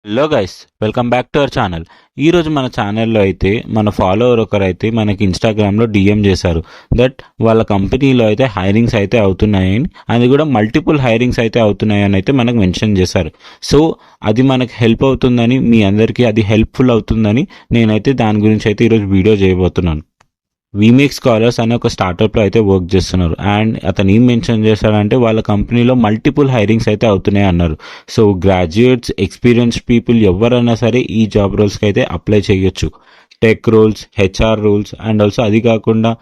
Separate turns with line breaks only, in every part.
Hello guys, welcome back to our channel. ఈరోజు మన ఛానల్లో అయితే మన ఫాలోవర్ ఒకరైతే మనకి ఇన్స్టాగ్రామ్లో డిఎం చేశారు దట్ వాళ్ళ కంపెనీలో అయితే హైరింగ్స్ అయితే అవుతున్నాయని, అది కూడా మల్టిపుల్ హైరింగ్స్ అయితే అవుతున్నాయని అయితే మనకు మెన్షన్ చేశారు. సో అది మనకు హెల్ప్ అవుతుందని, మీ అందరికీ అది హెల్ప్ఫుల్ అవుతుందని నేనైతే దాని గురించి అయితే ఈరోజు వీడియో చేయబోతున్నాను. వీమేక్ స్కాలర్స్ అనే ఒక స్టార్టప్లో అయితే వర్క్ చేస్తున్నారు. అండ్ అతను ఏం మెన్షన్ చేశాడంటే వాళ్ళ కంపెనీలో మల్టిపుల్ హైరింగ్స్ అయితే అవుతున్నాయి అన్నారు. సో గ్రాడ్యుయేట్స్, ఎక్స్పీరియన్స్డ్ పీపుల్ ఎవరైనా సరే ఈ జాబ్ రోల్స్కి అయితే అప్లై చేయొచ్చు. Tech roles, HR roles and also అది కాకుండా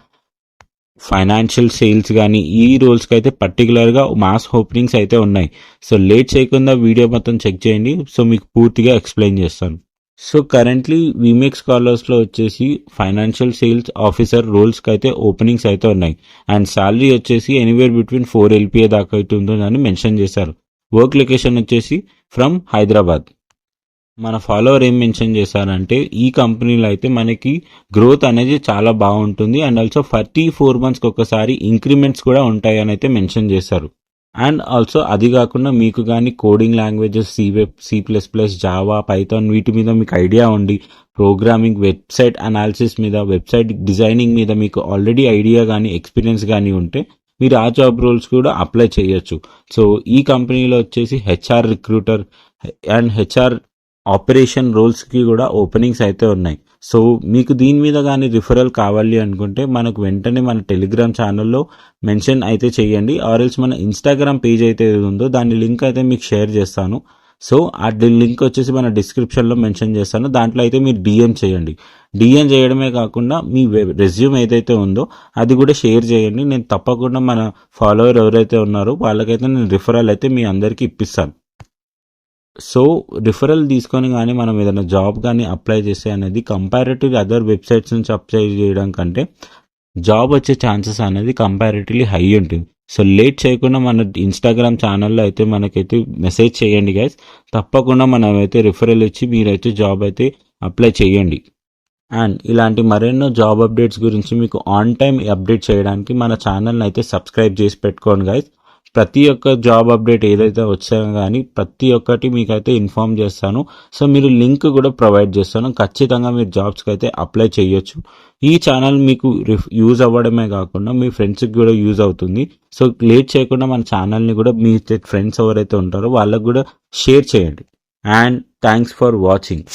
ఫైనాన్షియల్ సేల్స్ కానీ ఈ రోల్స్కి అయితే పర్టికులర్గా మాస్ ఓపెనింగ్స్ అయితే ఉన్నాయి. సో లేట్ చేయకుండా వీడియో మొత్తం చెక్ చేయండి. సో మీకు పూర్తిగా ఎక్స్ప్లెయిన్ చేస్తాను. సో కరెంట్లీ వీమేక్ స్కాలర్స్లో వచ్చేసి ఫైనాన్షియల్ సేల్స్ ఆఫీసర్ రోల్స్కి అయితే ఓపెనింగ్స్ అయితే ఉన్నాయి. అండ్ శాలరీ వచ్చేసి ఎనీవేర్ బిట్వీన్ 4 LPA దాకా అయితే ఉంటుందని మెన్షన్ చేశారు. వర్క్ లొకేషన్ వచ్చేసి ఫ్రమ్ హైదరాబాద్. మన ఫాలోవర్ ఏం మెన్షన్ చేశారంటే ఈ కంపెనీలో అయితే మనకి గ్రోత్ అనేది చాలా బాగుంటుంది అండ్ ఆల్సో 34 monthsకి ఒకసారి ఇంక్రిమెంట్స్ కూడా ఉంటాయి అని అయితే మెన్షన్ చేశారు. అండ్ ఆల్సో అది కాకుండా మీకు కానీ coding languages C++, Java, Python వీటి మీద మీకు ఐడియా ఉండి, ప్రోగ్రామింగ్, వెబ్సైట్ అనాలిసిస్ మీద, వెబ్సైట్ డిజైనింగ్ మీద మీకు ఆల్రెడీ ఐడియా కానీ ఎక్స్పీరియన్స్ కానీ ఉంటే మీరు ఆ జాబ్ రోల్స్ కూడా అప్లై చేయొచ్చు. సో ఈ కంపెనీలో వచ్చేసి HR recruiter and HR operation రోల్స్కి కూడా ఓపెనింగ్స్ అయితే ఉన్నాయి. సో మీకు దీని మీద కానీ రిఫరల్ కావాలి అనుకుంటే మనకు వెంటనే మన టెలిగ్రామ్ ఛానల్లో మెన్షన్ అయితే చేయండి. ఆర్ఎల్స్ మన ఇన్స్టాగ్రామ్ పేజ్ అయితే ఉందో దాని లింక్ అయితే మీకు షేర్ చేస్తాను. సో ఆ లింక్ వచ్చేసి మన డిస్క్రిప్షన్లో మెన్షన్ చేస్తాను. దాంట్లో అయితే మీరు డిఎం చేయండి. డిఎం చేయడమే కాకుండా మీ రెజ్యూమ్ ఏదైతే ఉందో అది కూడా షేర్ చేయండి. నేను తప్పకుండా మన ఫాలోవర్ ఎవరైతే ఉన్నారో వాళ్ళకైతే నేను రిఫరల్ అయితే మీ అందరికీ ఇప్పిస్తాను. సో రిఫరల్ తీసుకొని కానీ మనం ఏదైనా జాబ్ కానీ అప్లై చేస్తే అనేది కంపారిటివ్లీ అదర్ వెబ్సైట్స్ నుంచి అప్లై చేయడం కంటే జాబ్ వచ్చే ఛాన్సెస్ అనేది కంపారిటివ్లీ హై ఉంటుంది. సో లేట్ చేయకుండా మన ఇన్స్టాగ్రామ్ ఛానల్లో అయితే మనకైతే మెసేజ్ చేయండి గైస్. తప్పకుండా మనమైతే రిఫరల్ ఇచ్చి మీరైతే జాబ్ అయితే అప్లై చేయండి. అండ్ ఇలాంటి మరెన్నో జాబ్ అప్డేట్స్ గురించి మీకు ఆన్ టైం అప్డేట్ చేయడానికి మన ఛానల్ని అయితే సబ్స్క్రైబ్ చేసి పెట్టుకోండి గైస్. ప్రతి ఒక్క జాబ్ అప్డేట్ ఏదైతే వచ్చానో కానీ ప్రతి ఒక్కటి మీకైతే ఇన్ఫామ్ చేస్తాను. సో మీరు లింక్ కూడా ప్రొవైడ్ చేస్తాను. ఖచ్చితంగా మీరు జాబ్స్కి అయితే అప్లై చేయొచ్చు. ఈ ఛానల్ మీకు యూజ్ అవ్వడమే కాకుండా మీ ఫ్రెండ్స్కి కూడా యూజ్ అవుతుంది. సో లేట్ చేయకుండా మన ఛానల్ని కూడా మీ ఫ్రెండ్స్ ఎవరైతే ఉంటారో వాళ్ళకు కూడా షేర్ చేయండి. And thanks for watching.